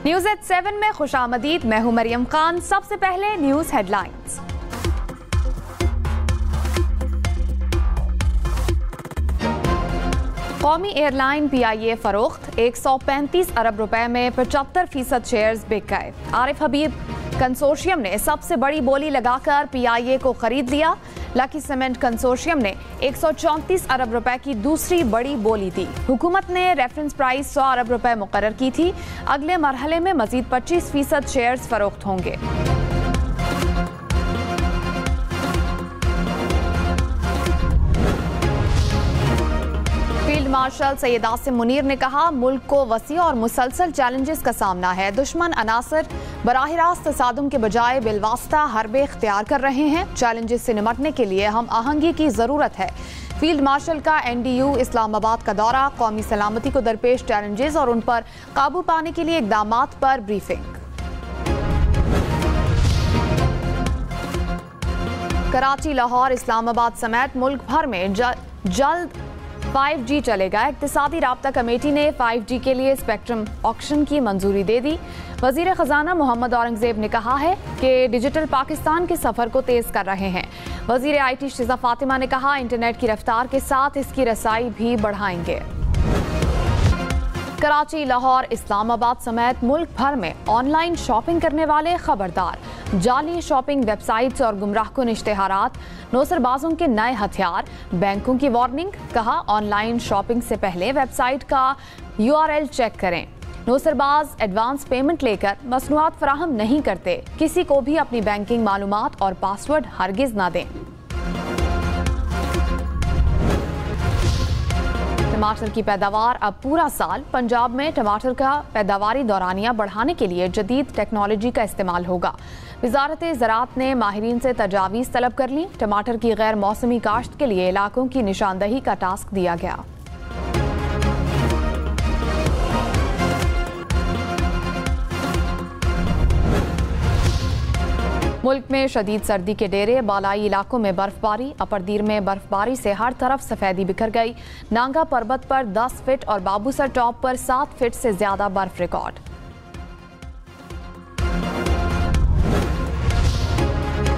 News eight 7 में खुशामदीद। मैं हूं मरियम खान। सबसे पहले न्यूज़ हेडलाइंस। कौमी एयरलाइन PIA फरोख्त, 135 अरब रुपए में 75% शेयर्स बिक गए। आरिफ हबीब कंसोर्शियम ने सबसे बड़ी बोली लगाकर PIA को खरीद लिया। लकी सीमेंट कंसोर्शियम ने 134 अरब रुपए की दूसरी बड़ी बोली दी। हुकूमत ने रेफरेंस प्राइस 100 अरब रुपए मुकर्रर की थी। अगले मरहले में मजीद 25% शेयर्स फरोख्त होंगे। फील्ड मार्शल सैयद आसिम मुनीर ने कहा, मुल्क को वसी और मुसलसल चैलेंजेस का सामना है। दुश्मन अनासर बराह रास्त तसादुम के बजाय बिलवास्ता हरबे इख्तियार कर रहे हैं। चैलेंजेस से निपटने के लिए हम आहंगी की जरूरत है। फील्ड मार्शल का NDU इस्लामाबाद का दौरा, कौमी सलामती को दरपेश चैलेंजेस और उन पर काबू पाने के लिए इकदामात पर ब्रीफिंग। कराची, लाहौर, इस्लामाबाद समेत मुल्क भर में जल्द 5G चलेगा। इक्तिसादी राब्ता कमेटी ने 5G के लिए स्पेक्ट्रम ऑक्शन की मंजूरी दे दी। वजीर खजाना मोहम्मद औरंगजेब ने कहा है कि डिजिटल पाकिस्तान के सफर को तेज कर रहे हैं। वजीर IT शिजा फातिमा ने कहा, इंटरनेट की रफ्तार के साथ इसकी रसाई भी बढ़ाएंगे। कराची, लाहौर, इस्लामाबाद समेत मुल्क भर में ऑनलाइन शॉपिंग करने वाले खबरदार। जाली शॉपिंग वेबसाइट्स और गुमराहकुन इश्तेहारात नौसरबाजों के नए हथियार। बैंकों की वार्निंग, कहा ऑनलाइन शॉपिंग से पहले वेबसाइट का URL चेक करें। नौसरबाज एडवांस पेमेंट लेकर मसनूआत फराहम नहीं करते। किसी को भी अपनी बैंकिंग मालूमात और पासवर्ड हरगिज ना दें। टमाटर की पैदावार अब पूरा साल। पंजाब में टमाटर का पैदावारी दौरानिया बढ़ाने के लिए जदीद टेक्नोलॉजी का इस्तेमाल होगा। वजारत ज़राअत ने माहिरीन से तजावीज़ तलब कर ली। टमाटर की गैर मौसमी काश्त के लिए इलाकों की निशानदही का टास्क दिया गया। मुल्क में शदीद सर्दी के डेरे, बालाई इलाकों में बर्फबारी। अपरदीर में बर्फबारी से हर तरफ सफेदी बिखर गई। नांगा पर्वत पर 10 फीट और बाबूसर टॉप पर 7 फीट से ज्यादा बर्फ रिकॉर्ड।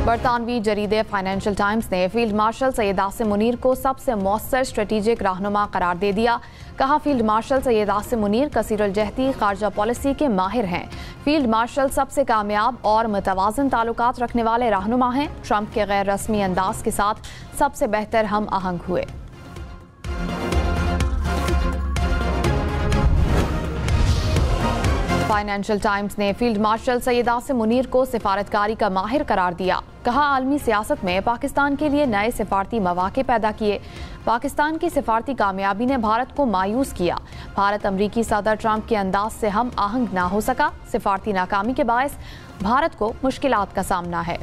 बरतानवी जरीदे फाइनेंशियल टाइम्स ने फील्ड मार्शल सैयद आसिम मुनीर को सबसे मौसर स्ट्रेटेजिक रहनुमा करार दे दिया। कहा, फील्ड मार्शल सैयद आसिम मुनीर कसीरुल जहती खारजा पॉलिसी के माहिर हैं। फील्ड मार्शल सबसे कामयाब और मुतवाज़न ताल्लुकात रखने वाले रहनुमा हैं। ट्रंप के गैर रस्मी अंदाज के साथ सबसे बेहतर हम आहंग हुए। फाइनेंशियल टाइम्स ने फील्ड मार्शल सैयद आसिम मुनीर को सिफारतकारी का माहिर करार दिया। कहा, आलमी सियासत में पाकिस्तान के लिए नए सिफारती मौके पैदा किए। पाकिस्तान की सिफारती कामयाबी ने भारत को मायूस किया। भारत अमरीकी सदर ट्रंप के अंदाज से हम आहंग ना हो सका। सिफारती नाकामी के बायस भारत को मुश्किलात का सामना है।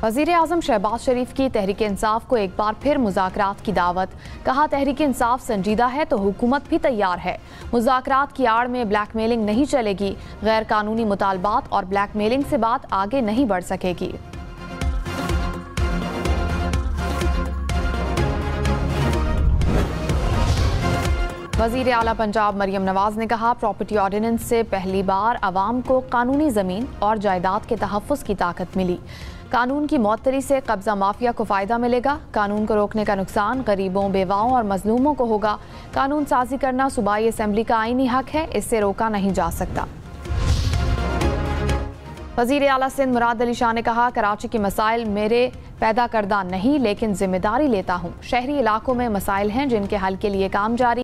वज़ीर आज़म शहबाज शरीफ की तहरीक इंसाफ को एक बार फिर मुज़ाकरात की दावत। कहा, तहरीक इंसाफ संजीदा है तो हुकूमत भी तैयार है। मुज़ाकरात की आड़ में ब्लैकमेलिंग नहीं चलेगी। गैर कानूनी मुतालबात और ब्लैकमेलिंग से बात आगे नहीं बढ़ सकेगी। वज़ीर आला पंजाब मरियम नवाज ने कहा, प्रॉपर्टी ऑर्डिनेंस से पहली बार अवाम को कानूनी ज़मीन और जायदाद के तहफ़्फ़ुज़ की ताकत मिली। कानून की मौतरी से कब्जा माफिया को फ़ायदा मिलेगा। कानून को रोकने का नुकसान गरीबों, बेवाओं और मजलूमों को होगा। कानून साजी करना सूबाई असम्बली का आईनी हक है, इससे रोका नहीं जा सकता। वज़ीर आला सिंध मुराद अली शाह ने कहा, कराची के मसाइल मेरे पैदा करदा नहीं लेकिन जिम्मेदारी लेता हूँ। शहरी इलाकों में मसाइल हैं जिनके हल के लिए काम जारी